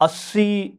80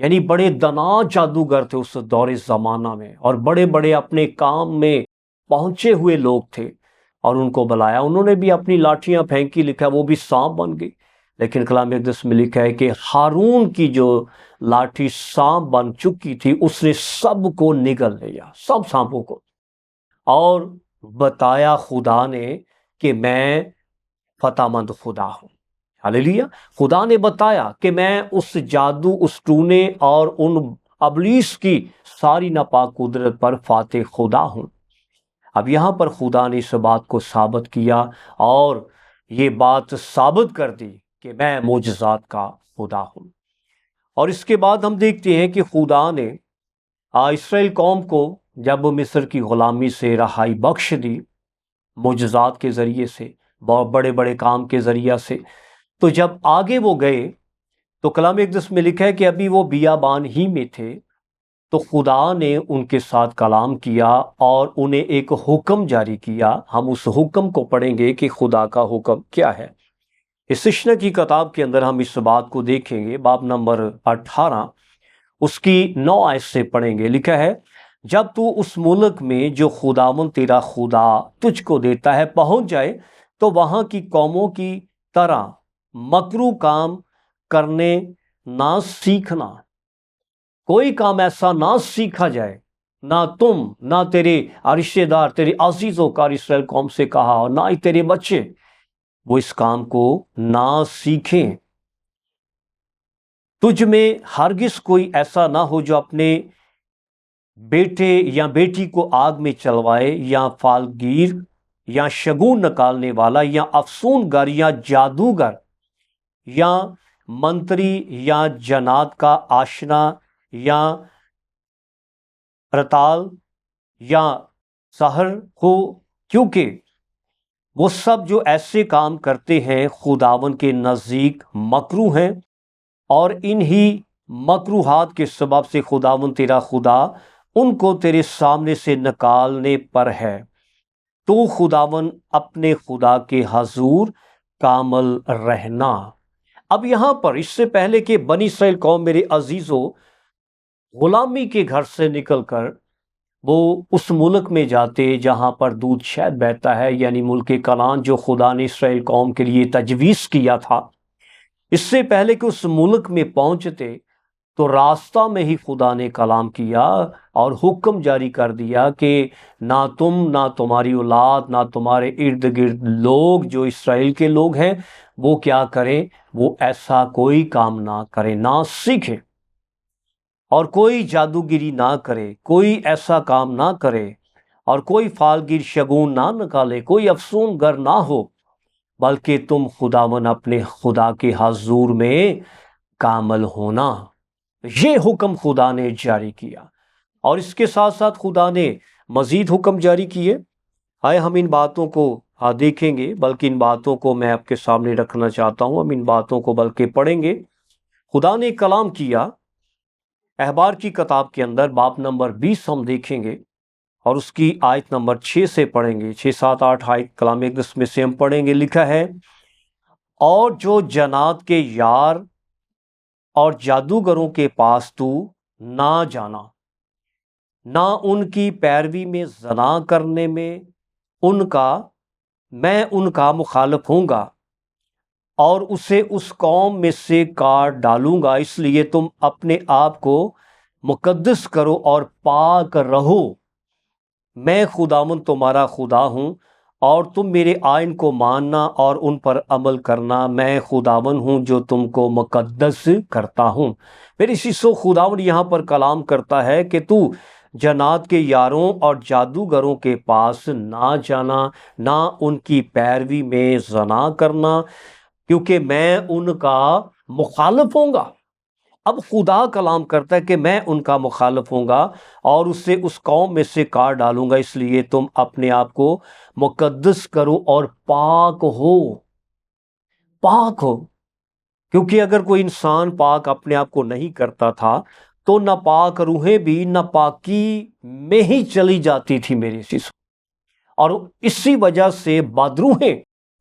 یعنی بڑے دنا جادوگر تھے اس دور زمانہ میں، اور بڑے بڑے اپنے کام میں پہنچے ہوئے لوگ تھے، اور ان کو بلایا، انہوں نے بھی اپنی لاٹھیاں پھینکی، لکھا وہ بھی سانپ بن گئی۔ لیکن کلام اقدس میں لکھا ہے کہ ہارون کی جو لاٹھی سانپ بن چکی تھی، اس نے سب کو نگل لیا، سب سانپوں کو، اور بتایا خدا نے کہ میں فتح مند خدا ہوں۔ ہاللیلویا! خدا نے بتایا کہ میں اس جادو، اس ٹونے اور ان ابلیس کی ساری ناپاک قدرت پر فاتح خدا ہوں۔ اب یہاں پر خدا نے اس بات کو ثابت کیا، اور یہ بات ثابت کر دی کہ میں معجزات کا خدا ہوں۔ اور اس کے بعد ہم دیکھتے ہیں کہ خدا نے اسرائیل قوم کو جب مصر کی غلامی سے رہائی بخش دی، معجزات کے ذریعے سے، بہت بڑے بڑے کام کے ذریعہ سے، تو جب آگے وہ گئے تو کلام اقدس میں لکھا ہے کہ ابھی وہ بیابان ہی میں تھے، تو خدا نے ان کے ساتھ کلام کیا اور انہیں ایک حکم جاری کیا۔ ہم اس حکم کو پڑھیں گے کہ خدا کا حکم کیا ہے۔ اشعیا کی کتاب کے اندر ہم اس بات کو دیکھیں گے، باب نمبر 18 اس کی 9 آیت سے پڑھیں گے۔ لکھا ہے، جب تو اس ملک میں جو خداوند تیرا خدا تجھ کو دیتا ہے پہنچ جائے، تو وہاں کی قوموں کی طرح مکرو کام کرنے نہ سیکھنا۔ کوئی کام ایسا نہ سیکھا جائے، نہ تم، نہ تیرے رشتے دار، تیرے عزیزوں کا اسرائیل قوم سے کہا، اور نہ ہی تیرے بچے وہ اس کام کو نہ سیکھیں۔ تجھ میں ہرگز کوئی ایسا نہ ہو جو اپنے بیٹے یا بیٹی کو آگ میں چلوائے، یا فالگیر، یا شگون نکالنے والا، یا افسون گر، یا جادوگر، یا منتری، یا جنات کا آشنا، یا رتال، یا سحر ہو، کیونکہ وہ سب جو ایسے کام کرتے ہیں خداوند کے نزدیک مکروہ ہیں، اور انہی مکروہات کے سبب سے خداوند تیرا خدا ان کو تیرے سامنے سے نکالنے پر ہے۔ تو خداوند اپنے خدا کے حضور کامل رہنا۔ اب یہاں پر اس سے پہلے کہ بنی اسرائیل قوم میرے عزیزو غلامی کے گھر سے نکل کر وہ اس ملک میں جاتے جہاں پر دودھ شہد بہتا ہے، یعنی ملک کنعان جو خدا نے اسرائیل قوم کے لیے تجویز کیا تھا، اس سے پہلے کہ اس ملک میں پہنچتے تو راستہ میں ہی خدا نے کلام کیا اور حکم جاری کر دیا کہ نہ تم، نہ تمہاری اولاد، نہ تمہارے ارد گرد لوگ جو اسرائیل کے لوگ ہیں وہ کیا کریں، وہ ایسا کوئی کام نہ کریں، نہ سیکھیں، اور کوئی جادوگری نہ کرے، کوئی ایسا کام نہ کرے، اور کوئی فالگیر شگون نہ نکالے، کوئی افسون گر نہ ہو، بلکہ تم خداوند اپنے خدا کے حضور میں کامل ہونا۔ یہ حکم خدا نے جاری کیا، اور اس کے ساتھ ساتھ خدا نے مزید حکم جاری کیے۔ آئے ہم ان باتوں کو دیکھیں گے، بلکہ ان باتوں کو میں آپ کے سامنے رکھنا چاہتا ہوں، ہم ان باتوں کو بلکہ پڑھیں گے۔ خدا نے کلام کیا احبار کی کتاب کے اندر، باب نمبر 20 ہم دیکھیں گے، اور اس کی آیت نمبر 6 سے پڑھیں گے، 6، 7، 8 آیت کلام اقدس میں سے ہم پڑھیں گے۔ لکھا ہے، اور جو جنات کے یار اور جادوگروں کے پاس تو نہ جانا، نہ ان کی پیروی میں زنا کرنے میں میں ان کا مخالف ہوں گا، اور اسے اس قوم میں سے کاٹ ڈالوں گا۔ اس لیے تم اپنے آپ کو مقدس کرو اور پاک رہو، میں خداوند تمہارا خدا ہوں، اور تم میرے آئین کو ماننا اور ان پر عمل کرنا، میں خداوند ہوں جو تم کو مقدس کرتا ہوں۔ میری سیسو، خداوند یہاں پر کلام کرتا ہے کہ تو جنات کے یاروں اور جادوگروں کے پاس نہ جانا، نہ ان کی پیروی میں زنا کرنا، کیونکہ میں ان کا مخالف ہوں گا۔ اب خدا کلام کرتا ہے کہ میں ان کا مخالف ہوں گا اور اسے اس قوم میں سے کاٹ ڈالوں گا، اس لیے تم اپنے آپ کو مقدس کرو اور پاک ہو۔ پاک ہو، کیونکہ اگر کوئی انسان پاک اپنے آپ کو نہیں کرتا تھا تو ناپاک روحیں بھی ناپاکی میں ہی چلی جاتی تھی میرے سیسو، اور اسی وجہ سے بدروحیں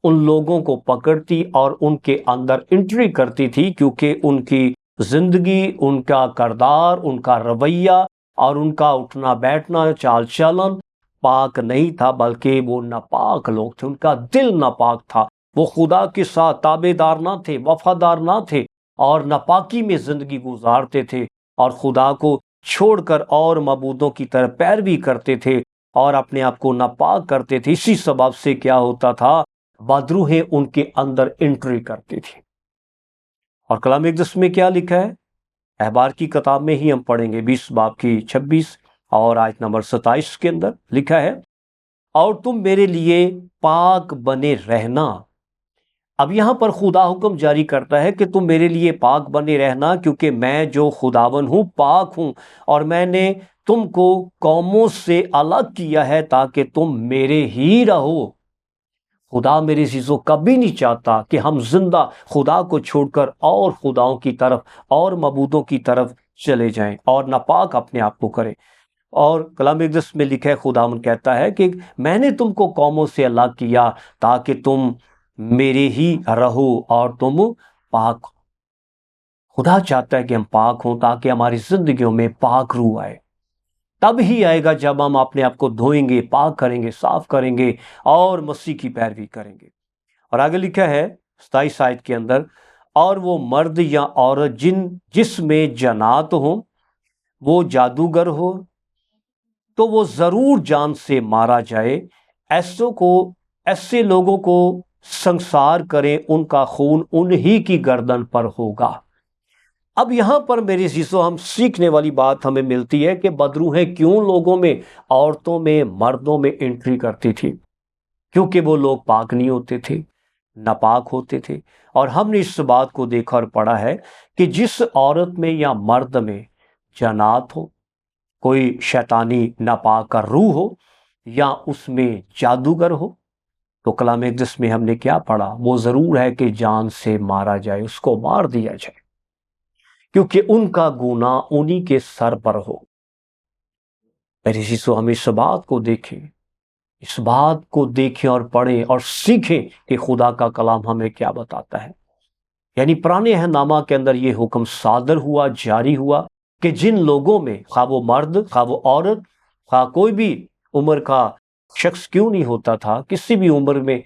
ان لوگوں کو پکڑتی اور ان کے اندر انٹری کرتی تھی، کیونکہ ان کی زندگی، ان کا کردار، ان کا رویہ اور ان کا اٹھنا بیٹھنا، چال چلن پاک نہیں تھا، بلکہ وہ ناپاک لوگ تھے، ان کا دل ناپاک تھا، وہ خدا کے ساتھ تابع دار نہ تھے، وفادار نہ تھے اور ناپاکی میں زندگی گزارتے تھے اور خدا کو چھوڑ کر اور معبودوں کی طرف پیروی کرتے تھے اور اپنے آپ کو ناپاک کرتے تھے۔ اسی سبب سے کیا ہوتا تھا، بدروہیں ان کے اندر انٹری کرتی تھی۔ اور کلام اقدس میں کیا لکھا ہے؟ احبار کی کتاب میں ہی ہم پڑھیں گے 20 باب کی 26 اور آیت نمبر 27 کے اندر لکھا ہے، اور تم میرے لیے پاک بنے رہنا۔ اب یہاں پر خدا حکم جاری کرتا ہے کہ تم میرے لیے پاک بنے رہنا، کیونکہ میں جو خداون ہوں پاک ہوں، اور میں نے تم کو قوموں سے الگ کیا ہے تاکہ تم میرے ہی رہو۔ خدا میرے عزیزو کبھی نہیں چاہتا کہ ہم زندہ خدا کو چھوڑ کر اور خداؤں کی طرف اور معبودوں کی طرف چلے جائیں اور ناپاک اپنے آپ کو کریں۔ اور کلام اقدس میں لکھا ہے، خداوند کہتا ہے کہ میں نے تم کو قوموں سے الگ کیا تاکہ تم میرے ہی رہو اور تم پاک ہو۔ خدا چاہتا ہے کہ ہم پاک ہوں تاکہ ہماری زندگیوں میں پاک روح آئے۔ تب ہی آئے گا جب ہم اپنے آپ کو دھوئیں گے، پاک کریں گے، صاف کریں گے اور مسیح کی پیروی کریں گے۔ اور آگے لکھا ہے 27 آیت کے اندر، اور وہ مرد یا عورت جس میں جنات ہوں، وہ جادوگر ہو، تو وہ ضرور جان سے مارا جائے۔ ایسے لوگوں کو سنسار کریں، ان کا خون انہی کی گردن پر ہوگا۔ اب یہاں پر میرے عزیزو ہم سیکھنے والی بات ہمیں ملتی ہے کہ بدروہیں کیوں لوگوں میں، عورتوں میں، مردوں میں انٹری کرتی تھی؟ کیونکہ وہ لوگ پاک نہیں ہوتے تھے، ناپاک ہوتے تھے۔ اور ہم نے اس بات کو دیکھا اور پڑھا ہے کہ جس عورت میں یا مرد میں جنات ہو، کوئی شیطانی ناپاک کا روح ہو یا اس میں جادوگر ہو، تو کلام اقدس میں ہم نے کیا پڑھا؟ وہ ضرور ہے کہ جان سے مارا جائے، اس کو مار دیا جائے، کیونکہ ان کا گناہ انہی کے سر پر ہو۔ میرے عزیزو ہم اس بات کو دیکھیں، اس بات کو دیکھیں اور پڑھیں اور سیکھیں کہ خدا کا کلام ہمیں کیا بتاتا ہے۔ یعنی پرانے عہد نامہ کے اندر یہ حکم صادر ہوا، جاری ہوا کہ جن لوگوں میں، خواہ وہ مرد، خواہ وہ عورت، خواہ کوئی بھی عمر کا شخص کیوں نہیں ہوتا تھا، کسی بھی عمر میں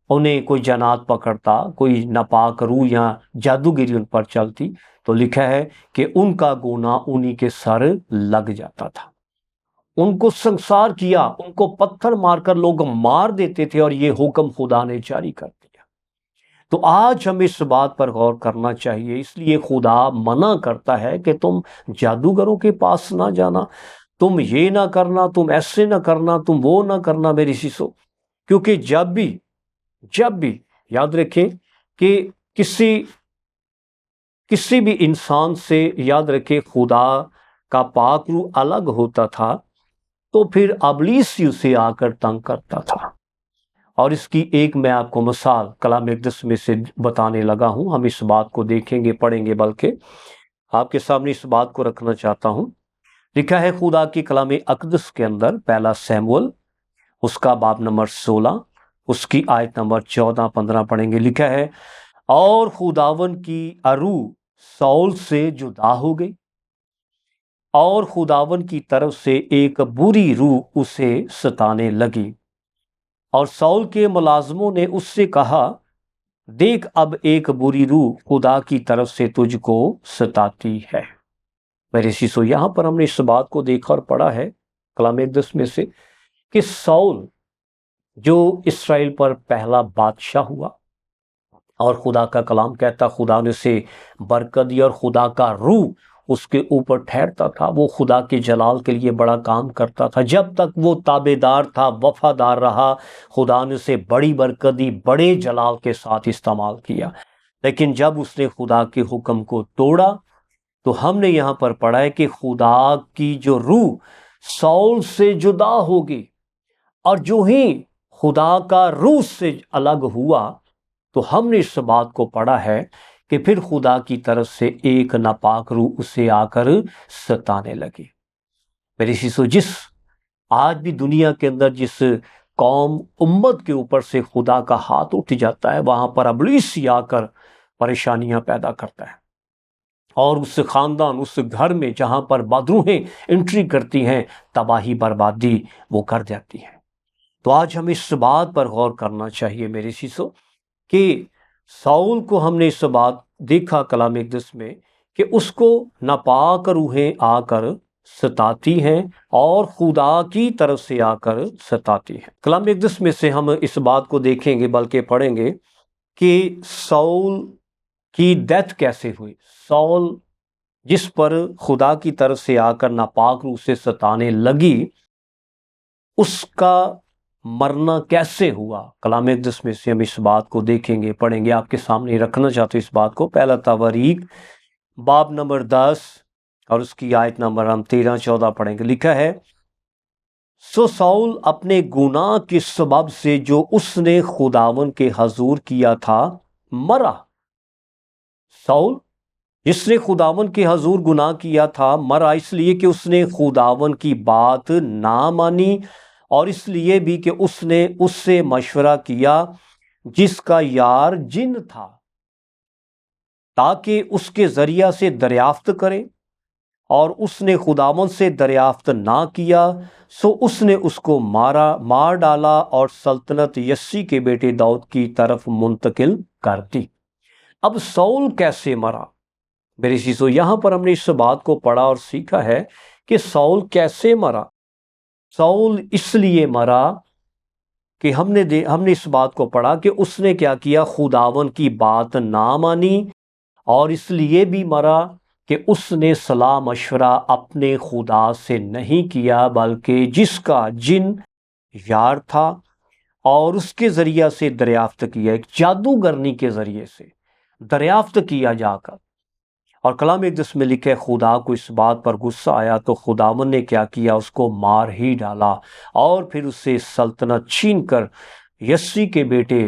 انہیں کوئی جنات پکڑتا، کوئی ناپاک روح یا جادوگری ان پر چلتی، تو لکھا ہے کہ ان کا گناہ انہی کے سر لگ جاتا تھا۔ ان کو سنسار کیا، ان کو پتھر مار کر لوگ مار دیتے تھے، اور یہ حکم خدا نے جاری کر دیا۔ تو آج ہمیں اس بات پر غور کرنا چاہیے، اس لیے خدا منع کرتا ہے کہ تم جادوگروں کے پاس نہ جانا، تم یہ نہ کرنا، تم ایسے نہ کرنا، تم وہ نہ کرنا میری سیسو۔ کیونکہ جب بھی یاد رکھیں کہ کسی بھی انسان سے، یاد رکھیں، خدا کا پاک روح الگ ہوتا تھا تو پھر ابلیس ہی اسے آ کر تنگ کرتا تھا۔ اور اس کی ایک میں آپ کو مثال کلام اقدس میں سے بتانے لگا ہوں، ہم اس بات کو دیکھیں گے، پڑھیں گے، بلکہ آپ کے سامنے اس بات کو رکھنا چاہتا ہوں۔ لکھا ہے خدا کی کلام اقدس کے اندر، پہلا سیموئیل اس کا باب نمبر 16، اس کی آیت نمبر 14-15 پڑھیں گے۔ لکھا ہے، اور خداون کی روح ساؤل سے جدا ہو گئی، اور خداون کی طرف سے ایک بری روح اسے ستانے لگی، اور ساؤل کے ملازموں نے اس سے کہا، دیکھ اب ایک بری روح خدا کی طرف سے تجھ کو ستاتی ہے۔ میرے سیسو یہاں پر ہم نے اس بات کو دیکھا اور پڑھا ہے کلام اقدس میں سے کہ ساؤل جو اسرائیل پر پہلا بادشاہ ہوا، اور خدا کا کلام کہتا خدا نے اسے برکت دی اور خدا کا روح اس کے اوپر ٹھہرتا تھا، وہ خدا کے جلال کے لیے بڑا کام کرتا تھا۔ جب تک وہ تابع دار تھا، وفادار رہا، خدا نے اسے بڑی برکت دی، بڑے جلال کے ساتھ استعمال کیا۔ لیکن جب اس نے خدا کے حکم کو توڑا تو ہم نے یہاں پر پڑھا ہے کہ خدا کی جو روح ساؤل سے جدا ہوگی، اور جو ہی خدا کا روح سے الگ ہوا تو ہم نے اس بات کو پڑھا ہے کہ پھر خدا کی طرف سے ایک ناپاک روح اسے آ کر ستانے لگی۔ میری سیسو آج بھی دنیا کے اندر جس قوم امت کے اوپر سے خدا کا ہاتھ اٹھ جاتا ہے، وہاں پر ابلیس ہی آ کر پریشانیاں پیدا کرتا ہے۔ اور اس خاندان، اس گھر میں جہاں پر بدروہیں انٹری کرتی ہیں، تباہی بربادی وہ کر جاتی ہیں۔ تو آج ہمیں اس بات پر غور کرنا چاہیے میرے شیشو کہ ساؤل کو ہم نے اس بات دیکھا کلام اقدس میں کہ اس کو ناپاک روحیں آ کر ستاتی ہیں اور خدا کی طرف سے آ کر ستاتی ہیں۔ کلام اقدس میں سے ہم اس بات کو دیکھیں گے بلکہ پڑھیں گے کہ ساؤل کی ڈیتھ کیسے ہوئی۔ ساؤل جس پر خدا کی طرف سے آ کر ناپاک روح سے ستانے لگی، اس کا مرنا کیسے ہوا۔ کلام اقدس میں سے ہم اس بات کو دیکھیں گے، پڑھیں گے۔ آپ کے سامنے رکھنا چاہتے اس بات کو۔ پہلا تواریخ باب نمبر 10 اور اس کی آیت نمبر ہم 13-14 پڑھیں گے۔ لکھا ہے، سو ساؤل اپنے گناہ کے سبب سے جو اس نے خداون کے حضور کیا تھا مرا۔ ساؤل جس نے خداون کے حضور گناہ کیا تھا مرا، اس لیے کہ اس نے خداون کی بات نہ مانی، اور اس لیے بھی کہ اس نے اس سے مشورہ کیا جس کا یار جن تھا، تاکہ اس کے ذریعہ سے دریافت کرے، اور اس نے خداون سے دریافت نہ کیا، سو اس نے اس کو مار ڈالا اور سلطنت یسی کے بیٹے داؤد کی طرف منتقل کر دی۔ اب ساؤل کیسے مرا؟ میرے عزیزو، یہاں پر ہم نے اس بات کو پڑھا اور سیکھا ہے کہ ساؤل کیسے مرا۔ ساؤل اس لیے مرا کہ ہم نے اس بات کو پڑھا کہ اس نے کیا کیا، خداون کی بات نہ مانی، اور اس لیے بھی مرا کہ اس نے صلاح مشورہ اپنے خدا سے نہیں کیا، بلکہ جس کا جن یار تھا اور اس کے ذریعہ سے دریافت کیا، ایک جادوگرنی کے ذریعے سے دریافت کیا جا کر۔ اور کلام اقدس میں لکھے خدا کو اس بات پر غصہ آیا تو خداون نے کیا کیا، اس کو مار ہی ڈالا، اور پھر اس سے سلطنت چھین کر یسی کے بیٹے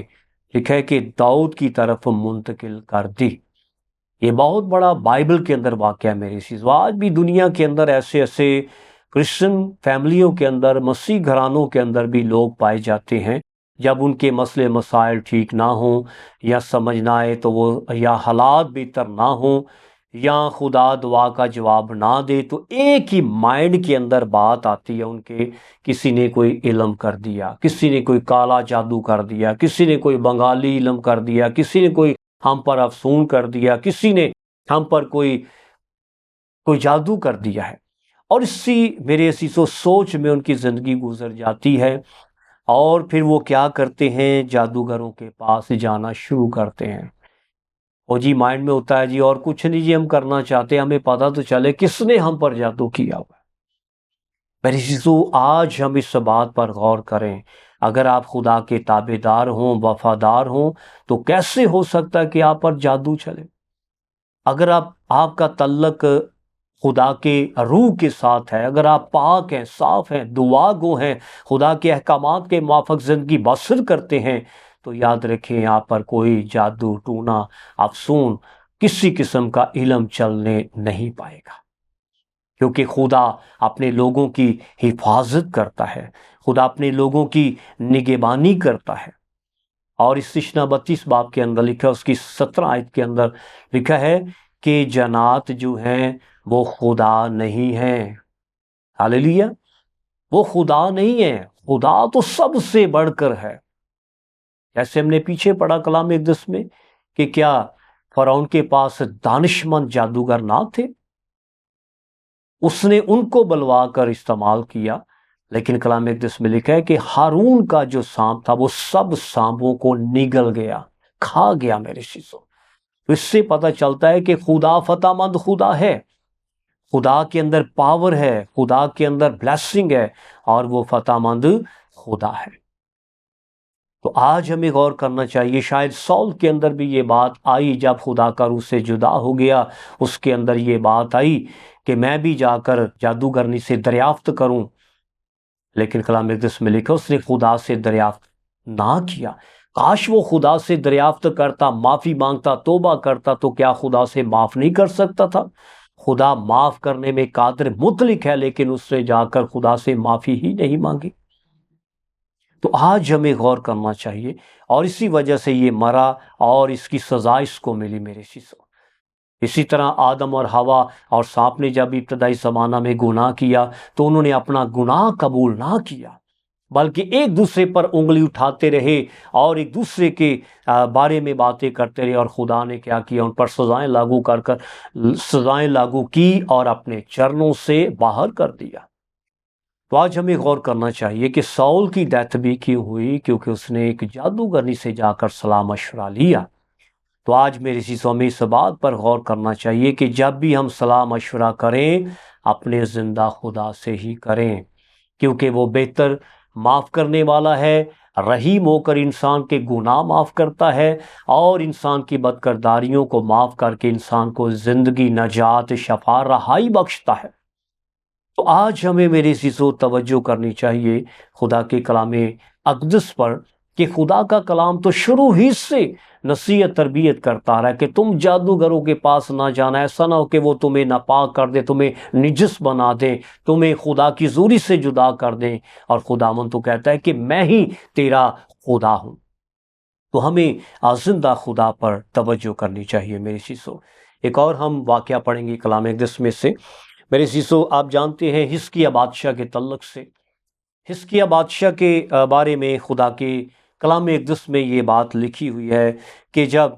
لکھے کہ داؤد کی طرف منتقل کر دی۔ یہ بہت بڑا بائبل کے اندر واقعہ ہے میرے عزیز۔ آج بھی دنیا کے اندر ایسے کرسچن فیملیوں کے اندر، مسیح گھرانوں کے اندر بھی لوگ پائے جاتے ہیں، جب ان کے مسئلے مسائل ٹھیک نہ ہوں، یا سمجھ نہ آئے تو وہ، یا حالات بہتر نہ ہوں، یا خدا دعا کا جواب نہ دے، تو ایک ہی مائنڈ کے اندر بات آتی ہے ان کے، کسی نے کوئی علم کر دیا، کسی نے کوئی کالا جادو کر دیا، کسی نے کوئی بنگالی علم کر دیا، کسی نے کوئی ہم پر افسون کر دیا، کسی نے ہم پر کوئی جادو کر دیا ہے۔ اور اسی میرے عزیزو سوچ میں ان کی زندگی گزر جاتی ہے، اور پھر وہ کیا کرتے ہیں، جادوگروں کے پاس جانا شروع کرتے ہیں۔ اور جی مائنڈ میں ہوتا ہے جی اور کچھ نہیں جی ہم کرنا چاہتے، ہمیں پتہ تو چلے کس نے ہم پر جادو کیا ہوا ہے۔ میرے عزیزو، آج ہم اس بات پر غور کریں، اگر آپ خدا کے تابع دار ہوں، وفادار ہوں، تو کیسے ہو سکتا ہے کہ آپ پر جادو چلے؟ اگر آپ کا تعلق خدا کے روح کے ساتھ ہے، اگر آپ پاک ہیں، صاف ہیں، دعا گو ہیں، خدا کے احکامات کے موافق زندگی بسر کرتے ہیں، تو یاد رکھیں آپ پر کوئی جادو ٹونا افسون کسی قسم کا علم چلنے نہیں پائے گا، کیونکہ خدا اپنے لوگوں کی حفاظت کرتا ہے، خدا اپنے لوگوں کی نگہبانی کرتا ہے۔ اور اس تشنہ 32 باب کے اندر لکھا، اس کی 17 آیت کے اندر لکھا ہے کہ جنات جو ہیں وہ خدا نہیں ہیں۔ ہاللیلویا، وہ خدا نہیں ہے، خدا تو سب سے بڑھ کر ہے۔ جیسے ہم نے پیچھے پڑھا کلام اقدس میں کہ کیا فرعون کے پاس دانشمند جادوگر نہ تھے؟ اس نے ان کو بلوا کر استعمال کیا، لیکن کلام اقدس میں لکھا ہے کہ ہارون کا جو سانپ تھا وہ سب سانپوں کو نگل گیا، کھا گیا۔ میرے شیشو، تو اس سے پتہ چلتا ہے کہ خدا فتح مند خدا ہے، خدا کے اندر پاور ہے، خدا کے اندر بلیسنگ ہے، اور وہ فتح مند خدا ہے۔ تو آج ہمیں غور کرنا چاہیے، شاید ساؤل کے اندر بھی یہ بات آئی جب خدا کا روح سے جدا ہو گیا، اس کے اندر یہ بات آئی کہ میں بھی جا کر جادوگرنی سے دریافت کروں، لیکن کلام اقدس میں لکھا اس نے خدا سے دریافت نہ کیا۔ کاش وہ خدا سے دریافت کرتا، معافی مانگتا، توبہ کرتا، تو کیا خدا سے معاف نہیں کر سکتا تھا؟ خدا معاف کرنے میں قادر مطلق ہے، لیکن اس نے جا کر خدا سے معافی ہی نہیں مانگی۔ تو آج ہمیں غور کرنا چاہیے، اور اسی وجہ سے یہ مرا اور اس کی سزا اس کو ملی۔ میرے شیشو، اسی طرح آدم اور ہوا اور سانپ نے جب ابتدائی زمانہ میں گناہ کیا تو انہوں نے اپنا گناہ قبول نہ کیا، بلکہ ایک دوسرے پر انگلی اٹھاتے رہے اور ایک دوسرے کے بارے میں باتیں کرتے رہے، اور خدا نے کیا کیا؟ ان پر سزائیں لاگو کی اور اپنے چرنوں سے باہر کر دیا۔ تو آج ہمیں غور کرنا چاہیے کہ ساؤل کی ڈیتھ بھی کیوں ہوئی؟ کیونکہ اس نے ایک جادوگرنی سے جا کر صلاح مشورہ لیا۔ تو آج میری چیزوں میں اس بات پر غور کرنا چاہیے کہ جب بھی ہم صلاح مشورہ کریں اپنے زندہ خدا سے ہی کریں، کیونکہ وہ بہتر معاف کرنے والا ہے، رحیم ہو کر انسان کے گناہ معاف کرتا ہے اور انسان کی بد کرداریوں کو معاف کر کے انسان کو زندگی، نجات، شفا، رہائی بخشتا ہے۔ تو آج ہمیں میری چیزوں توجہ کرنی چاہیے خدا کے کلام اقدس پر، کہ خدا کا کلام تو شروع ہی سے نصیحت تربیت کرتا رہا کہ تم جادوگروں کے پاس نہ جانا، ایسا نہ ہو کہ وہ تمہیں ناپاک کر دیں، تمہیں نجس بنا دیں، تمہیں خدا کی زوری سے جدا کر دیں، اور خداوند تو کہتا ہے کہ میں ہی تیرا خدا ہوں۔ تو ہمیں زندہ خدا پر توجہ کرنی چاہیے میری چیزوں۔ ایک اور ہم واقعہ پڑھیں گے کلام اقدس میں سے۔ میرے چیزوں، آپ جانتے ہیں حزقیہ بادشاہ کے تعلق سے، حزقیہ بادشاہ کے بارے میں خدا کے کلام اقدس میں یہ بات لکھی ہوئی ہے کہ جب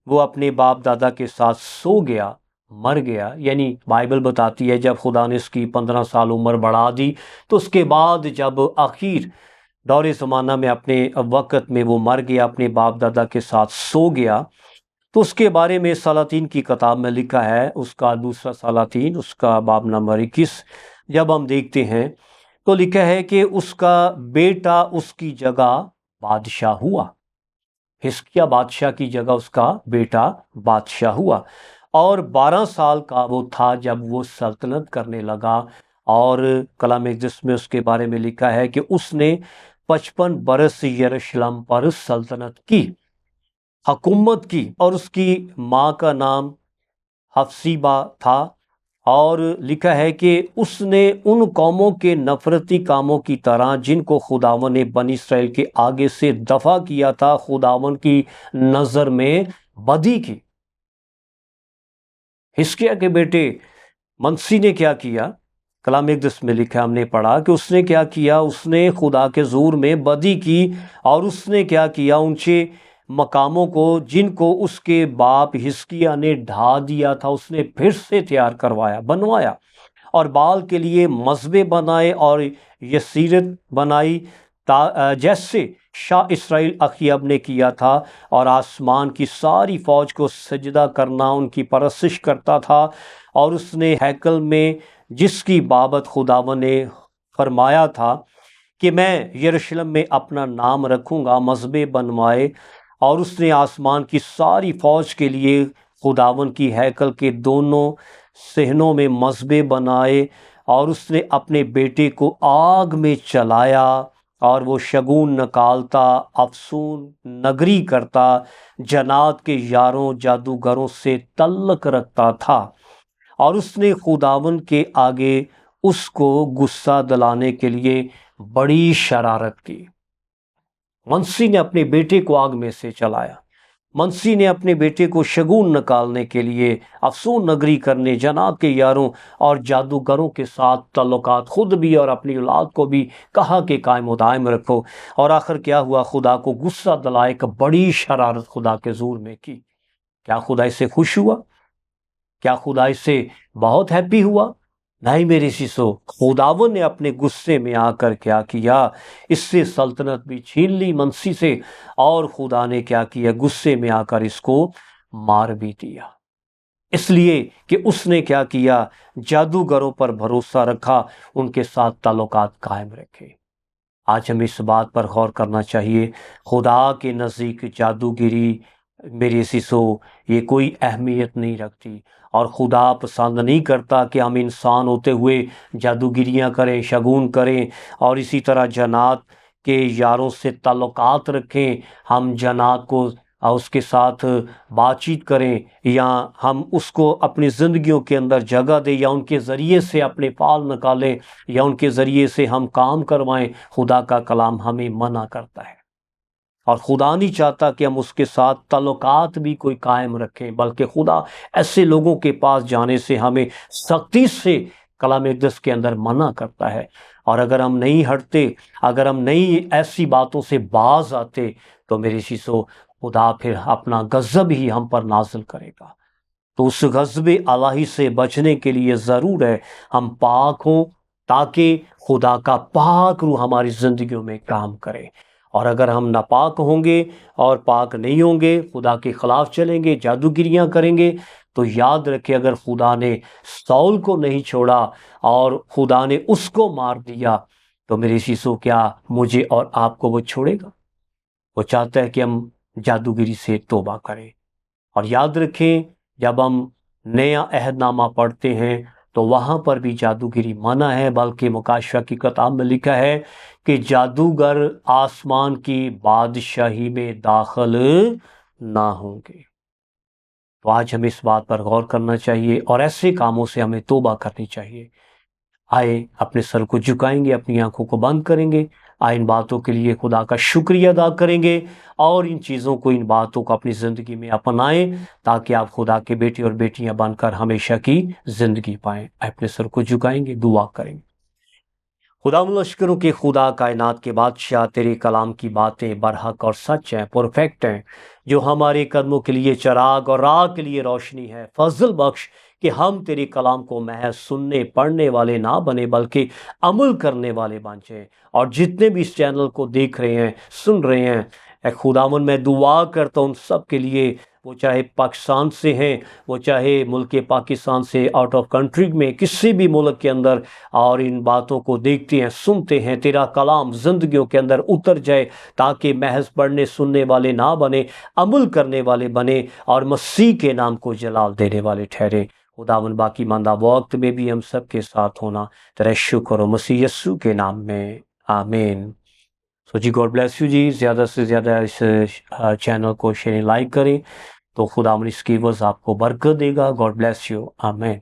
وہ اپنے باپ دادا کے ساتھ سو گیا، مر گیا، یعنی بائبل بتاتی ہے جب خدا نے اس کی 15 سال عمر بڑھا دی، تو اس کے بعد جب آخر دور زمانہ میں اپنے وقت میں وہ مر گیا، اپنے باپ دادا کے ساتھ سو گیا، تو اس کے بارے میں سلاطین کی کتاب میں لکھا ہے، اس کا دوسرا سلاطین، اس کا باب نمبر 21 جب ہم دیکھتے ہیں تو لکھا ہے کہ اس کا بیٹا اس کی جگہ بادشاہ ہوا۔ حزقیہ بادشاہ کی جگہ اس کا بیٹا بادشاہ ہوا، اور 12 سال کا وہ تھا جب وہ سلطنت کرنے لگا، اور کلام اقدس میں اس کے بارے میں لکھا ہے کہ اس نے 55 برس یروشلم پر سلطنت کی، حکومت کی، اور اس کی ماں کا نام حفصیبہ تھا، اور لکھا ہے کہ اس نے ان قوموں کے نفرتی کاموں کی طرح جن کو خداوند نے بنی اسرائیل کے آگے سے دفع کیا تھا، خداوند کی نظر میں بدی کی۔ حزقیہ کے بیٹے منسی نے کیا کیا؟ کلام اقدس میں لکھا، ہم نے پڑھا کہ اس نے کیا کیا؟ اس نے خدا کے حضور میں بدی کی، اور اس نے کیا کیا؟ اونچے مقاموں کو جن کو اس کے باپ حزقیہ نے ڈھا دیا تھا، اس نے پھر سے تیار بنوایا، اور بال کے لیے مذبے بنائے اور یسیرت بنائی، جیسے شاہ اسرائیل اخیاب نے کیا تھا، اور آسمان کی ساری فوج کو سجدہ کرنا ان کی پرستش کرتا تھا، اور اس نے ہیکل میں جس کی بابت خداوند نے فرمایا تھا کہ میں یروشلم میں اپنا نام رکھوں گا، مذبے بنوائے، اور اس نے آسمان کی ساری فوج کے لیے خداوند کی ہیکل کے دونوں صحنوں میں مذبے بنائے، اور اس نے اپنے بیٹے کو آگ میں چلایا، اور وہ شگون نکالتا، افسون نگری کرتا، جنات کے یاروں جادوگروں سے تعلق رکھتا تھا، اور اس نے خداوند کے آگے اس کو غصہ دلانے کے لیے بڑی شرارت کی۔ منسی نے اپنے بیٹے کو آگ میں سے چلایا، منسی نے اپنے بیٹے کو شگون نکالنے کے لیے افسون نگری کرنے، جنات کے یاروں اور جادوگروں کے ساتھ تعلقات خود بھی اور اپنی اولاد کو بھی کہا کہ قائم و دائم رکھو، اور آخر کیا ہوا؟ خدا کو غصہ دلائے، ایک بڑی شرارت خدا کے حضور میں کی۔ کیا خدا اس سے خوش ہوا؟ کیا خدا اس سے بہت ہیپی ہوا؟ نہیں میری سیسو، خداوند نے اپنے غصے میں آ کر کیا کیا؟ اس سے سلطنت بھی چھین لی منسی سے، اور خدا نے کیا کیا؟ غصے میں آ کر اس کو مار بھی دیا، اس لیے کہ اس نے کیا کیا؟ جادوگروں پر بھروسہ رکھا، ان کے ساتھ تعلقات قائم رکھے۔ آج ہمیں اس بات پر غور کرنا چاہیے، خدا کے نزدیک جادوگری میری سیسو یہ کوئی اہمیت نہیں رکھتی، اور خدا پسند نہیں کرتا کہ ہم انسان ہوتے ہوئے جادوگریاں کریں، شگون کریں، اور اسی طرح جنات کے یاروں سے تعلقات رکھیں، ہم جنات کو اس کے ساتھ بات چیت کریں، یا ہم اس کو اپنی زندگیوں کے اندر جگہ دیں، یا ان کے ذریعے سے اپنے فال نکالیں، یا ان کے ذریعے سے ہم کام کروائیں۔ خدا کا کلام ہمیں منع کرتا ہے، اور خدا نہیں چاہتا کہ ہم اس کے ساتھ تعلقات بھی کوئی قائم رکھیں، بلکہ خدا ایسے لوگوں کے پاس جانے سے ہمیں سختی سے کلام اقدس کے اندر منع کرتا ہے۔ اور اگر ہم نہیں ہٹتے، اگر ہم نہیں ایسی باتوں سے باز آتے، تو میری چیزوں خدا پھر اپنا غضب ہی ہم پر نازل کرے گا۔ تو اس غضب الہی سے بچنے کے لیے ضرور ہے ہم پاک ہوں، تاکہ خدا کا پاک روح ہماری زندگیوں میں کام کرے۔ اور اگر ہم ناپاک ہوں گے اور پاک نہیں ہوں گے، خدا کے خلاف چلیں گے، جادوگریاں کریں گے، تو یاد رکھے اگر خدا نے سول کو نہیں چھوڑا اور خدا نے اس کو مار دیا، تو میرے شیشو کیا مجھے اور آپ کو وہ چھوڑے گا؟ وہ چاہتا ہے کہ ہم جادوگری سے توبہ کریں۔ اور یاد رکھیں جب ہم نیا عہد نامہ پڑھتے ہیں تو وہاں پر بھی جادوگری منع ہے، بلکہ مکاشفہ کی کتاب میں لکھا ہے کہ جادوگر آسمان کی بادشاہی میں داخل نہ ہوں گے۔ تو آج ہمیں اس بات پر غور کرنا چاہیے اور ایسے کاموں سے ہمیں توبہ کرنی چاہیے۔ آئے اپنے سر کو جھکائیں گے، اپنی آنکھوں کو بند کریں گے، آئے ان باتوں کے لیے خدا کا شکریہ ادا کریں گے اور ان چیزوں کو، ان باتوں کو اپنی زندگی میں اپنائیں، تاکہ آپ خدا کے بیٹے اور بیٹیاں بن کر ہمیشہ کی زندگی پائیں۔ اپنے سر کو جھکائیں گے، دعا کریں گے۔ خدا لشکروں کے خدا کائنات کے بادشاہ، تیرے کلام کی باتیں برحق اور سچ ہیں، پرفیکٹ ہیں، جو ہمارے قدموں کے لیے چراغ اور راہ کے لیے روشنی ہے۔ فضل بخش کہ ہم تیرے کلام کو محض سننے پڑھنے والے نہ بنے، بلکہ عمل کرنے والے بن جائیں۔ اور جتنے بھی اس چینل کو دیکھ رہے ہیں، سن رہے ہیں، اے خداوند میں دعا کرتا ہوں ان سب کے لیے، وہ چاہے پاکستان سے ہیں، وہ چاہے ملک پاکستان سے آؤٹ آف کنٹری میں کسی بھی ملک کے اندر، اور ان باتوں کو دیکھتے ہیں، سنتے ہیں، تیرا کلام زندگیوں کے اندر اتر جائے، تاکہ محض پڑھنے سننے والے نہ بنے، عمل کرنے والے بنے اور مسیح کے نام کو جلال دینے والے ٹھہرے۔ خداوند باقی ماندہ وقت میں بھی ہم سب کے ساتھ ہونا، تیرا شکر و مسیح یسوع کے نام میں، آمین۔ سو جی گاڈ بلیس یو جی، زیادہ سے زیادہ اس چینل کو شیئر لائک کریں، تو خداوند اس کی عوض آپ کو برکت دے گا۔ گاڈ بلیس یو، آمین۔